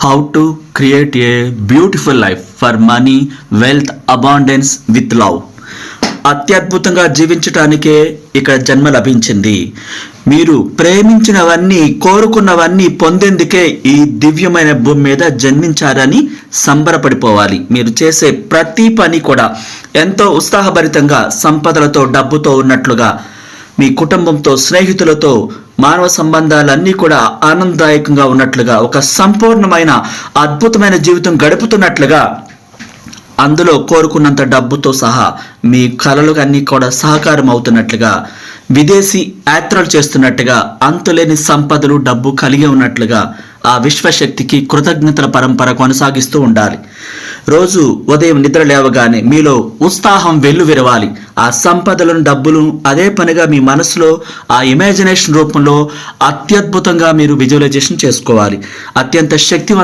How to create a beautiful life for money, wealth, abundance with love. అత్యద్భుతంగా జీవించటానికే ఇక్కడ జన్మ లభించింది. మీరు ప్రేమించినవన్నీ, కోరుకున్నవన్నీ పొందేందుకే ఈ దివ్యమైన భూమి మీద జన్మించారని సంబరపడిపోవాలి. మీరు చేసే ప్రతి పని కూడా ఎంతో ఉత్సాహభరితంగా, సంపదలతో, డబ్బుతో ఉన్నట్లుగా, మీ కుటుంబంతో, స్నేహితులతో, మానవ సంబంధాలన్నీ కూడా ఆనందదాయకంగా ఉన్నట్లుగా, ఒక సంపూర్ణమైన అద్భుతమైన జీవితం గడుపుతున్నట్లుగా, అందులో కోరుకున్నంత డబ్బుతో సహా మీ కలలు అన్నీ కూడా సహకారం అవుతున్నట్లుగా, విదేశీ యాత్రలు చేస్తున్నట్టుగా, అంతులేని సంపదలు, డబ్బు కలిగి ఉన్నట్లుగా ఆ విశ్వశక్తికి కృతజ్ఞతల పరంపర కొనసాగిస్తూ ఉండాలి. రోజు ఉదయం నిద్ర లేవగానే మీలో ఉత్సాహం వెల్లువిరవాలి. ఆ సంపదలను, డబ్బులు అదే పనిగా మీ మనసులో ఆ ఇమాజినేషన్ రూపంలో అత్యద్భుతంగా మీరు విజువలైజేషన్ చేసుకోవాలి. అత్యంత శక్తివంత